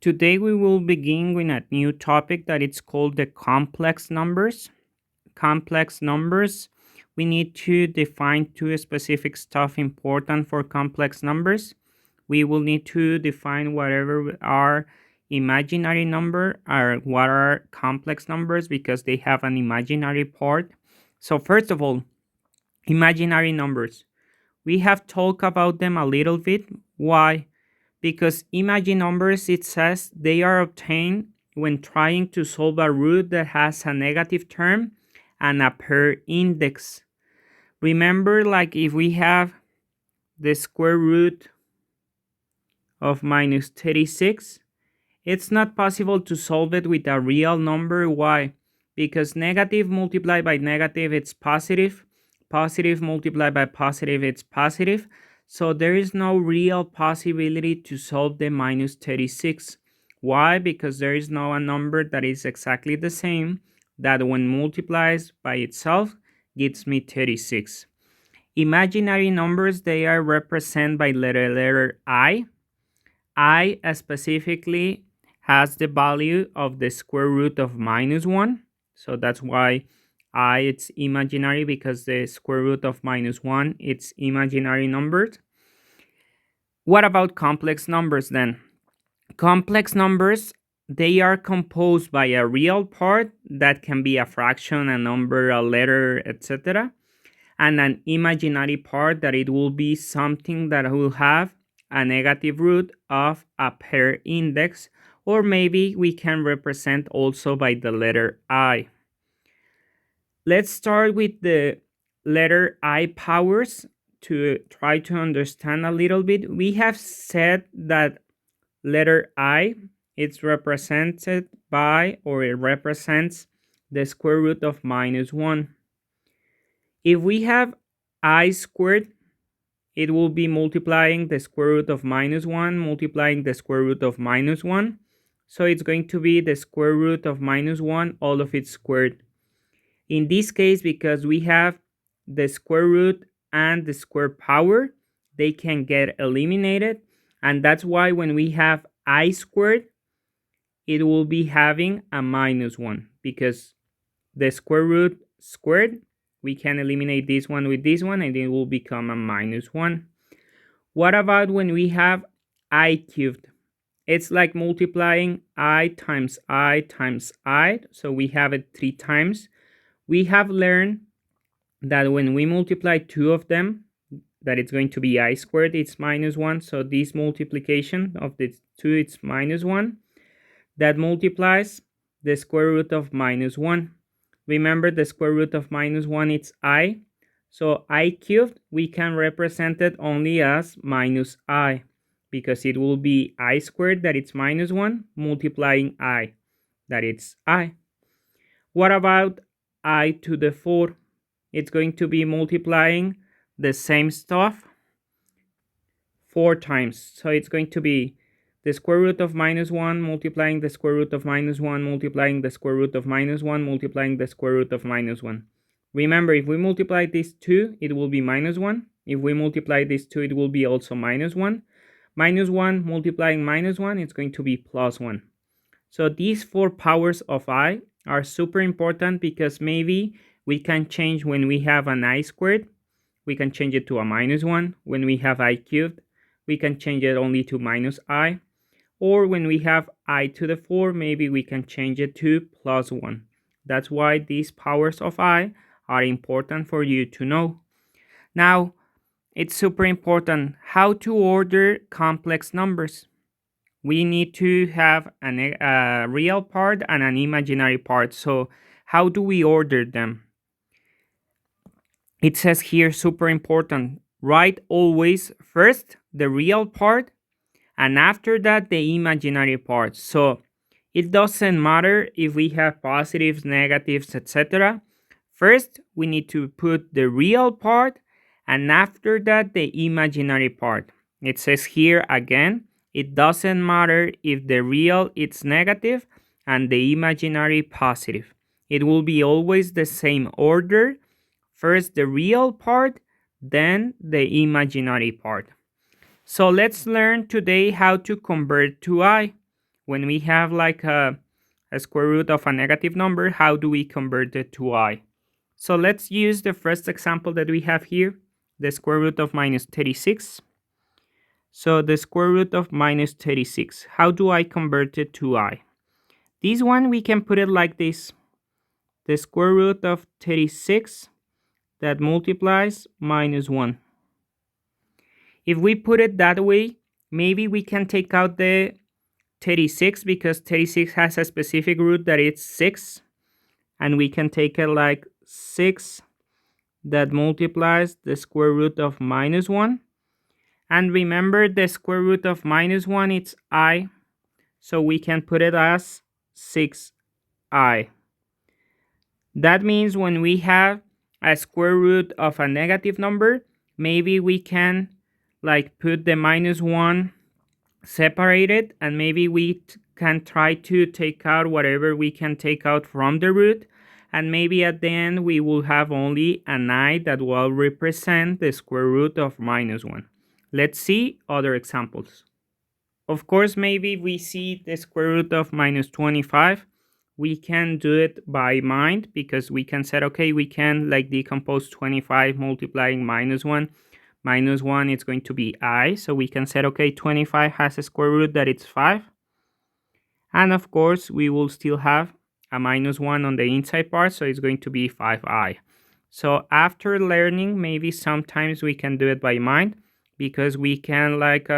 Today we will begin with a new topic that it's called the complex numbers. Complex numbers, we need to define two specific stuff important for complex numbers. We will need to define whatever are imaginary number or what are complex numbers because they have an imaginary part. So first of all, imaginary numbers. We have talked about them a little bit. Why? Because imaginary numbers, it says they are obtained when trying to solve a root that has a negative term and a pair index. Remember, like if we have the square root of minus 36, it's not possible to solve it with a real number. Why? Because negative multiplied by negative, it's positive. Positive multiplied by positive, it's positive. So there is no real possibility to solve the minus 36. Why? Because there is no a number that is exactly the same that when multiplies by itself gives me 36. Imaginary numbers, they are represented by letter I. I specifically has the value of the square root of minus 1. So that's why I it's imaginary, because the square root of minus 1 it's imaginary numbers. What about complex numbers then? Complex numbers, they are composed by a real part that can be a fraction, a number, a letter, etc., and an imaginary part that it will be something that will have a negative root of a pair index, or maybe we can represent also by the letter I. Let's start with the letter I powers to try to understand a little bit. We have said that letter I, it's represented by, or it represents the square root of minus 1. If we have I squared, it will be multiplying the square root of minus 1, multiplying the square root of minus 1. So it's going to be the square root of minus 1, all of it squared. In this case, because we have the square root and the square power, they can get eliminated. And that's why when we have I squared, it will be having a minus 1, because the square root squared, we can eliminate this one with this one and it will become a minus 1. What about when we have I cubed? It's like multiplying I times I times I, so we have it 3 times. We have learned that when we multiply two of them, that it's going to be I squared, it's minus 1. So this multiplication of the two, it's minus 1. That multiplies the square root of minus 1. Remember, the square root of minus 1, it's I. So I cubed, we can represent it only as minus I, because it will be I squared, that it's minus 1, multiplying I, that it's I. What about I to the 4? It's going to be multiplying the same stuff 4 times. So it's going to be the square root of minus 1 multiplying the square root of minus 1 multiplying the square root of minus 1 multiplying the square root of minus 1. Remember, if we multiply these two, it will be minus 1. If we multiply these two, it will be also minus 1. Minus 1 multiplying minus 1, it's going to be plus 1. So these 4 powers of I are super important, because maybe we can change when we have an I squared, we can change it to a minus 1. When we have I cubed, we can change it only to minus I. Or when we have I to the 4, maybe we can change it to plus 1. That's why these powers of I are important for you to know. Now, it's super important how to order complex numbers. We need to have a real part and an imaginary part. So how do we order them? It says here, super important, write always first the real part and after that the imaginary part. So it doesn't matter if we have positives, negatives, etc. First, we need to put the real part and after that the imaginary part. It says here again, it doesn't matter if the real is negative and the imaginary positive. It will be always the same order. First the real part, then the imaginary part. So let's learn today how to convert to I. when we have like a square root of a negative number, how do we convert it to I? So let's use the first example that we have here, the square root of minus 36. So the square root of minus 36, how do I convert it to I? This one we can put it like this. The square root of 36 that multiplies minus 1. If we put it that way, maybe we can take out the 36 because 36 has a specific root that it's 6. And we can take it like 6 that multiplies the square root of minus 1. And remember, the square root of minus 1, it's I. So we can put it as 6i. That means when we have a square root of a negative number, maybe we can like put the minus 1 separated, and maybe we can try to take out whatever we can take out from the root, and maybe at the end we will have only an I that will represent the square root of minus 1. Let's see other examples. Of course, maybe we see the square root of minus 25. We can do it by mind because we can say, okay, we can like decompose 25 multiplying minus 1. Minus 1 is going to be I. So we can say, okay, 25 has a square root that it's 5. And of course, we will still have a minus 1 on the inside part. So it's going to be 5i. So after learning, maybe sometimes we can do it by mind because we can like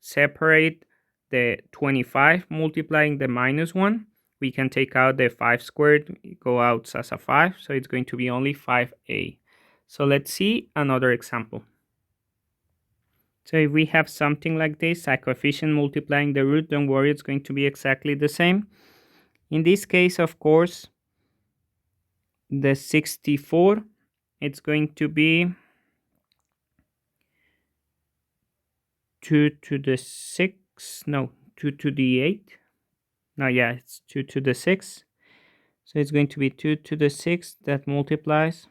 separate the 25 multiplying the minus 1. We can take out the 5 squared, go out as a 5. So it's going to be only 5a. So let's see another example. So if we have something like this, a coefficient multiplying the root, don't worry, it's going to be exactly the same. In this case, of course, the 64, it's going to be 2 to the 6, no, 2 to the 8. No, yeah, it's 2 to the 6. So it's going to be 2 to the 6 that multiplies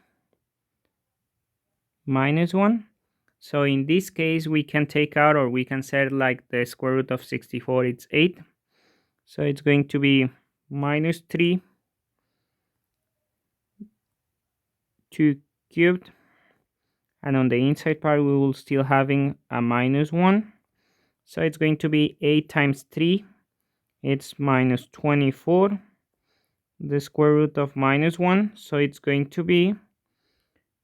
minus 1. So in this case, we can take out, or we can set like the square root of 64, it's 8. So it's going to be minus 3, 2 cubed. And on the inside part, we will still having a minus 1. So it's going to be 8 times 3. It's minus 24. The square root of minus 1. So it's going to be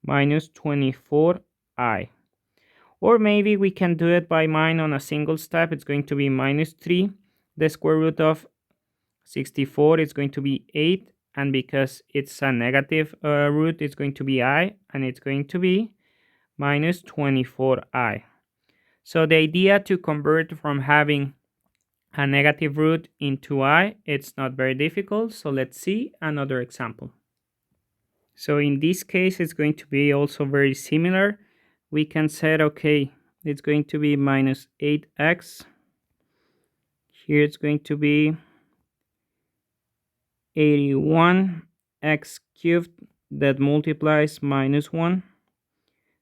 minus 24i. Or maybe we can do it by mind on a single step. It's going to be minus 3. The square root of 64 is going to be 8. And because it's a negative root, it's going to be I. And it's going to be minus 24i. So the idea to convert from having a negative root into I, it's not very difficult. So let's see another example. So in this case, it's going to be also very similar. We can say, okay, it's going to be minus 8x. Here it's going to be 81x cubed that multiplies minus 1.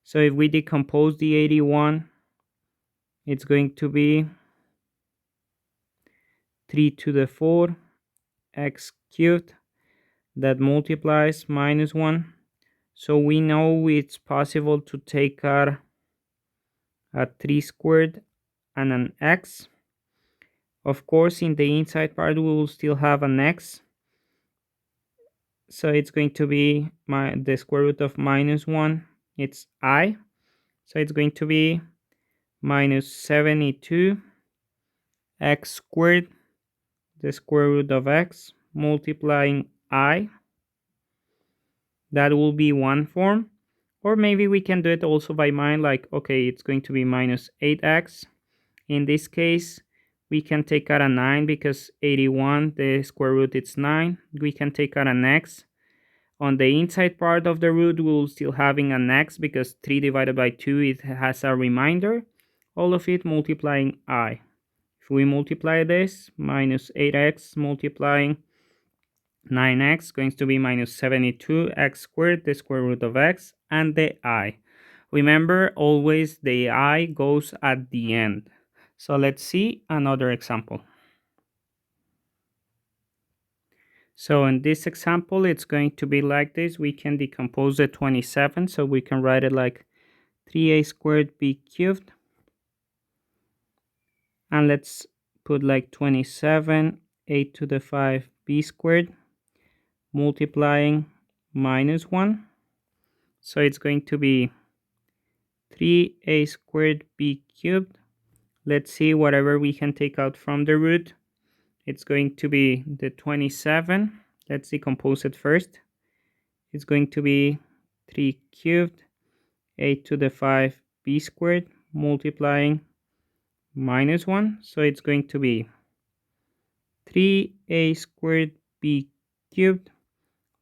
So if we decompose the 81, it's going to be 3 to the 4 x cubed that multiplies minus 1. So we know it's possible to take out a 3 squared and an x. Of course, in the inside part, we will still have an x. So it's going to be the square root of minus 1. It's I. So it's going to be minus 72 x squared, the square root of x, multiplying I. That will be one form. Or maybe we can do it also by mind, like, okay, it's going to be minus 8x. In this case, we can take out a 9 because 81, the square root, it's 9. We can take out an x. On the inside part of the root, we will still having an x because 3 divided by 2, it has a remainder. All of it multiplying I. If we multiply this, minus 8x multiplying 9x going to be minus 72x squared, the square root of x, and the I. Remember, always the I goes at the end. So let's see another example. So in this example, it's going to be like this. We can decompose the 27, so we can write it like 3a squared b cubed. And let's put like 27, 8 to the 5 b squared, multiplying minus 1. So it's going to be 3a squared b cubed. Let's see whatever we can take out from the root. It's going to be the 27. Let's decompose it first. It's going to be 3 cubed, 8 to the 5 b squared, multiplying minus 1. So it's going to be 3a squared b cubed.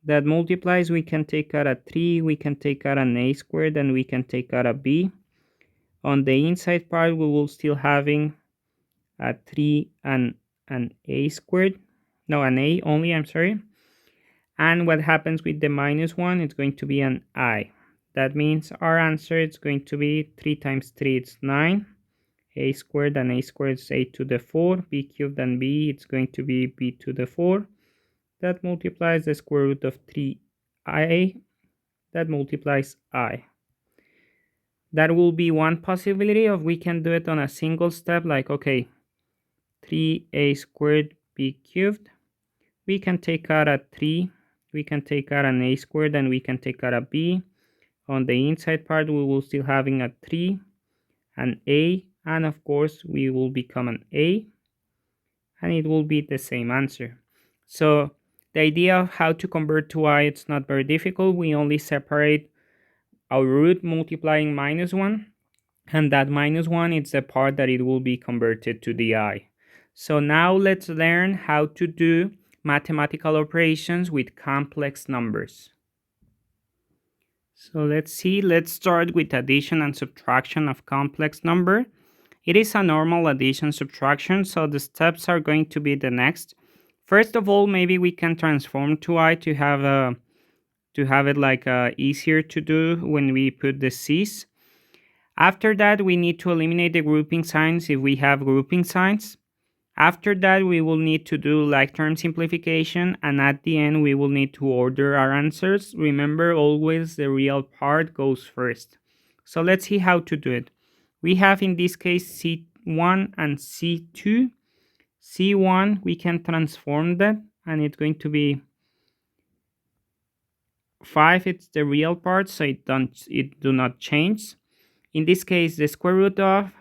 That multiplies, we can take out a 3, we can take out an a squared, and we can take out a b. On the inside part, we will still having a 3 and an a squared. No, an a only, I'm sorry. And what happens with the minus 1? It's going to be an I. That means our answer is going to be 3 times 3, it's 9. A squared and a squared is a to the 4. B cubed and b, it's going to be b to the 4. That multiplies the square root of 3i. That multiplies I. That will be one possibility of we can do it on a single step, like, okay, 3a squared b cubed. We can take out a 3, we can take out an a squared, and we can take out a b. On the inside part, we will still having a 3, an a, and of course, we will become an a, and it will be the same answer. So the idea of how to convert to I, it's not very difficult. We only separate our root multiplying minus 1, and that minus 1 is the part that it will be converted to the I. So now let's learn how to do mathematical operations with complex numbers. So let's see, let's start with addition and subtraction of complex number. It is a normal addition subtraction, so the steps are going to be the next. First of all, maybe we can transform to I to have it like easier to do when we put the c's. After that, we need to eliminate the grouping signs if we have grouping signs. After that, we will need to do like term simplification, and at the end, we will need to order our answers. Remember, always the real part goes first. So let's see how to do it. We have in this case C1 and C2. C1, we can transform that, and it's going to be 5. It's the real part, so it do not change. In this case, the square root of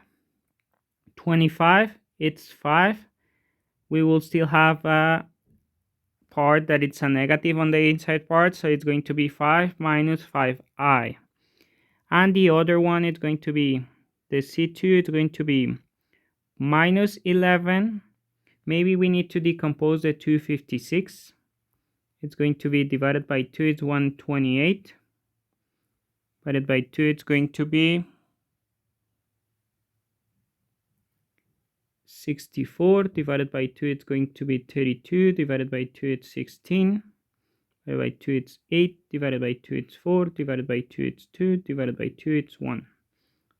25, it's 5. We will still have a part that it's a negative on the inside part, so it's going to be 5 minus 5i. And the other one is going to be, the C2 is going to be minus 11. Maybe we need to decompose the 256. It's going to be divided by 2, it's 128. Divided by 2, it's going to be 64. Divided by 2, it's going to be 32. Divided by 2, it's 16. Divided by 2, it's 8. Divided by 2, it's 4. Divided by 2, it's 2. Divided by 2, it's 1.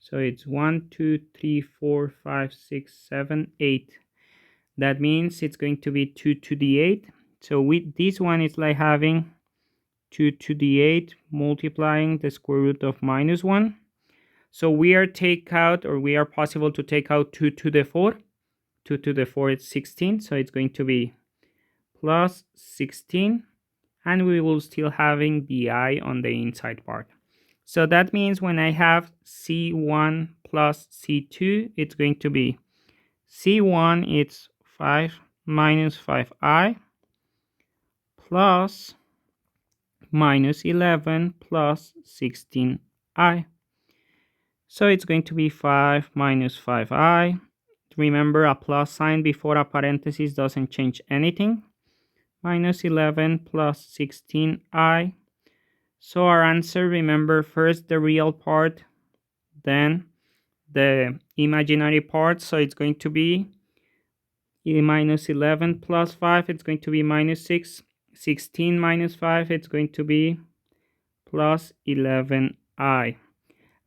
So it's 1, 2, 3, 4, 5, 6, 7, 8. That means it's going to be 2 to the 8. So with this one, it's like having 2 to the 8 multiplying the square root of minus 1. So we are possible to take out 2 to the 4. 2 to the 4 is 16, so it's going to be plus 16, and we will still having the I on the inside part. So that means when I have C1 plus C2, it's going to be C1, it's 5 minus 5i plus minus 11 plus 16i. So it's going to be 5 minus 5i. Remember, a plus sign before a parenthesis doesn't change anything. Minus 11 plus 16i. So our answer, remember, first the real part, then the imaginary part. So it's going to be minus 11 plus 5, it's going to be minus 6. 16 minus 5, it's going to be plus 11i.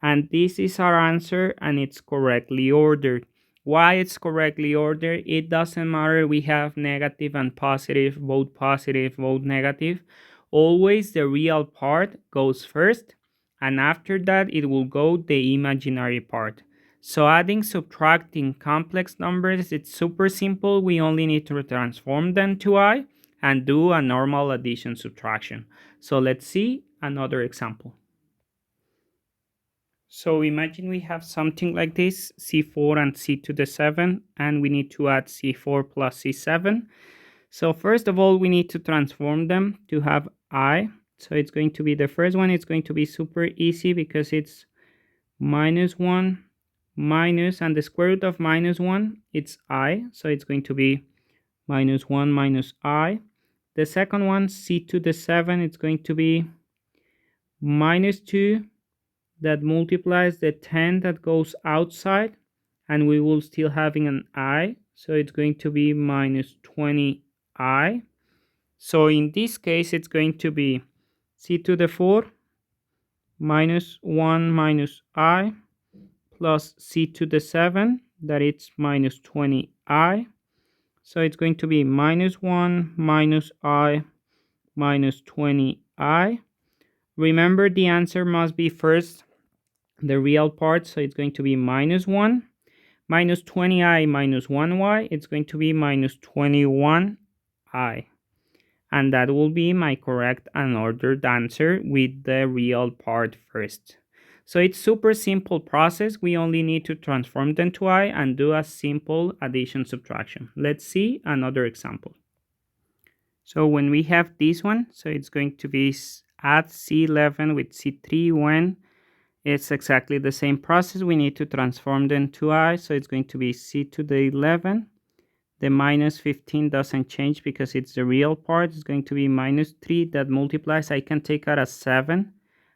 And this is our answer, and it's correctly ordered. Why it's correctly ordered? It doesn't matter we have negative and positive, both negative. Always the real part goes first, and after that it will go the imaginary part. So adding, subtracting complex numbers, it's super simple. We only need to transform them to I and do a normal addition subtraction. So let's see another example. So imagine we have something like this, c4 and c to the 7, and we need to add c4 plus c7. So first of all, we need to transform them to have I. So it's going to be the first one, it's going to be super easy because it's -1 minus, and the square root of -1, it's I. So it's going to be -1 minus I. The second one, c to the 7, it's going to be -2 that multiplies the 10 that goes outside, and we will still having an I, so it's going to be -20I. So in this case it's going to be c to the 4 -1 minus I plus c to the 7, that it's -20I. So it's going to be -1 minus I minus 20I. Remember, the answer must be first the real part, so it's going to be -1 minus 20I minus 1y. It's going to be -21I, and that will be my correct and ordered answer with the real part first. So it's super simple process. We only need to transform them to I and do a simple addition subtraction. Let's see another example. So when we have this one, so it's going to be add c11 with c3 when it's exactly the same process. We need to transform them to I, so it's going to be c to the 11. The -15 doesn't change because it's the real part. It's going to be -3 that multiplies. I can take out a 7,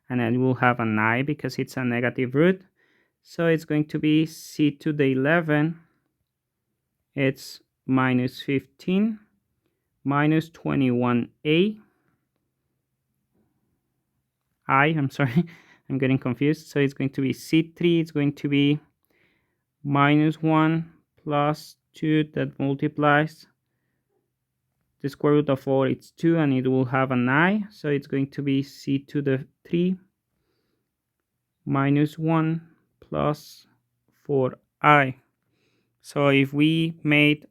and then we'll have an I because it's a negative root. So it's going to be c to the 11. It's -15 minus 21a. I'm sorry. I'm getting confused. So it's going to be c3. It's going to be -1 plus 2 that multiplies the square root of 4, it's 2, and it will have an I. So it's going to be c to the 3 -1 plus 4i. So if we made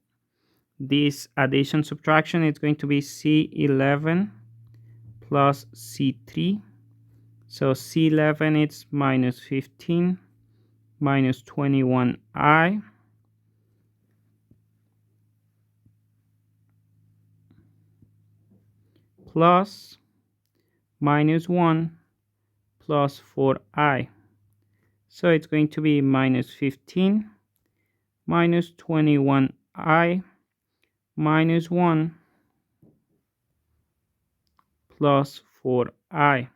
this addition subtraction, it's going to be c11 plus c3. So c11 it's -15 minus 21i plus -1 plus 4i. So it's going to be -15 minus 21i minus 1 plus 4i.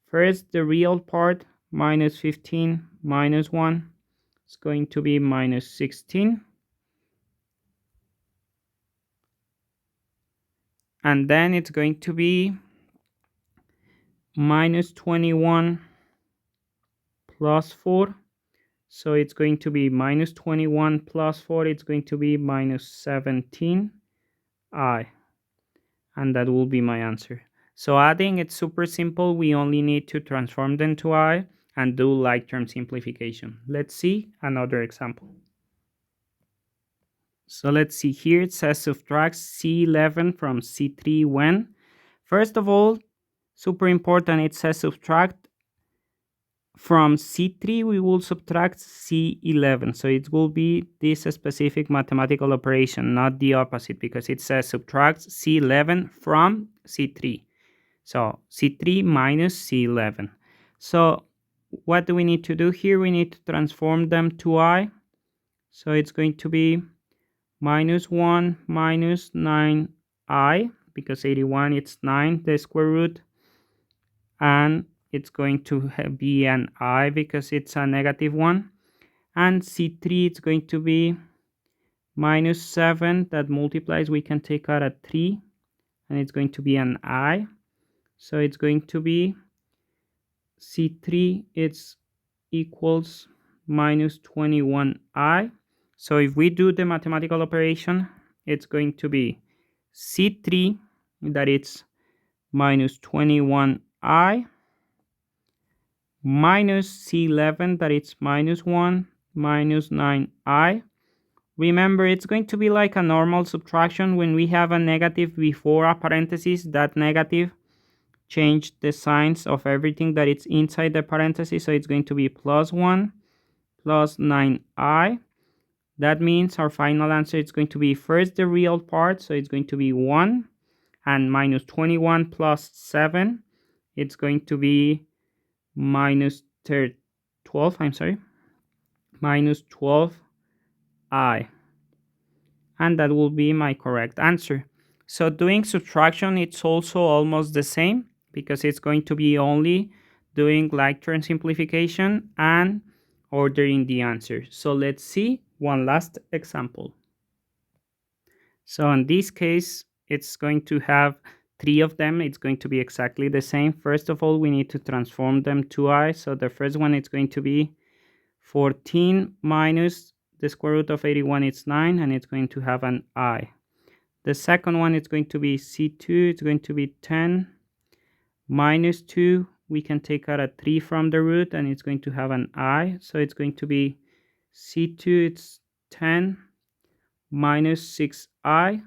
First, the real part, -15 minus 1, is going to be -16. And then it's going to be -21 plus 4. So it's going to be -21 plus 4. It's going to be -17i. And that will be my answer. So adding, it's super simple. We only need to transform them to I and do like term simplification. Let's see another example. So let's see here. It says subtract c11 from c3 when. First of all, super important, it says subtract from c3, we will subtract c11. So it will be this specific mathematical operation, not the opposite, because it says subtract c11 from c3. So c3 minus c11. So what do we need to do here? We need to transform them to I. So it's going to be -1 minus 9i, because 81 it's 9, the square root, and it's going to be an I because it's a -1, and c3 it's going to be -7 that multiplies, we can take out a 3, and it's going to be an I. So it's going to be c3 it's equals -21i. So if we do the mathematical operation, it's going to be C3, that it's minus 21i, minus C11, that it's minus 1, minus 9i. Remember, it's going to be like a normal subtraction. When we have a negative before a parenthesis, that negative change the signs of everything that it's inside the parenthesis. So it's going to be plus 1 plus 9i. That means our final answer is going to be first the real part. So it's going to be 1, and minus 21 plus 7. It's going to be minus 12, I'm sorry, minus 12i. And that will be my correct answer. So doing subtraction, it's also almost the same, because it's going to be only doing like term simplification and ordering the answer. So let's see one last example. So in this case, it's going to have 3 of them. It's going to be exactly the same. First of all, we need to transform them to I. So the first one is going to be 14 minus the square root of 81, it's 9, and it's going to have an I. The second one is going to be C2, it's going to be 10 minus 2. We can take out a 3 from the root, and it's going to have an I. So it's going to be C2, it's 10 minus 6i.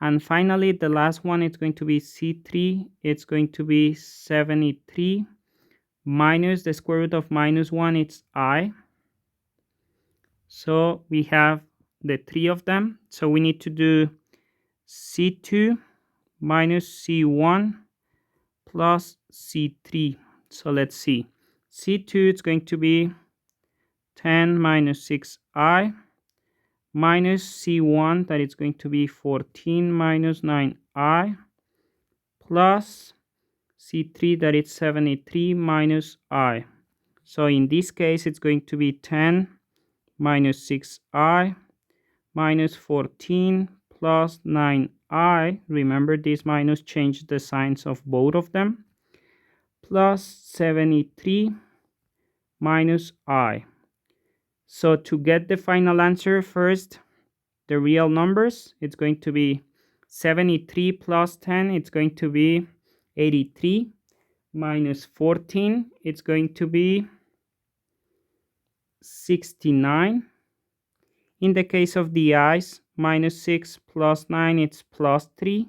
And finally, the last one, it's going to be C3, it's going to be 73 minus the square root of minus 1, it's I. So we have the 3 of them. So we need to do C2 minus C1 plus C3. So let's see. C2 is going to be 10 minus 6i minus C1, that is going to be 14 minus 9i, plus C3, that is 73 minus I. So in this case, it's going to be 10 minus 6i minus 14 plus 9i. Remember, this minus changed the signs of both of them. Plus 73 minus I. So to get the final answer, first, the real numbers, it's going to be 73 plus 10, it's going to be 83, minus 14, it's going to be 69. In the case of the i's, minus 6 plus 9, it's plus 3.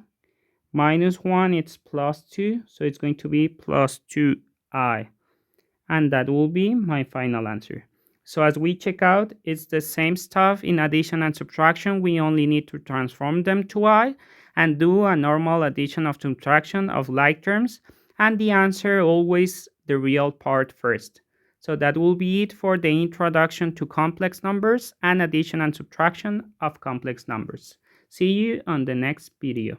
Minus 1, it's plus 2. So it's going to be plus 2i. And that will be my final answer. So as we check out, it's the same stuff in addition and subtraction. We only need to transform them to I and do a normal addition of subtraction of like terms. And the answer always the real part first. So that will be it for the introduction to complex numbers and addition and subtraction of complex numbers. See you on the next video.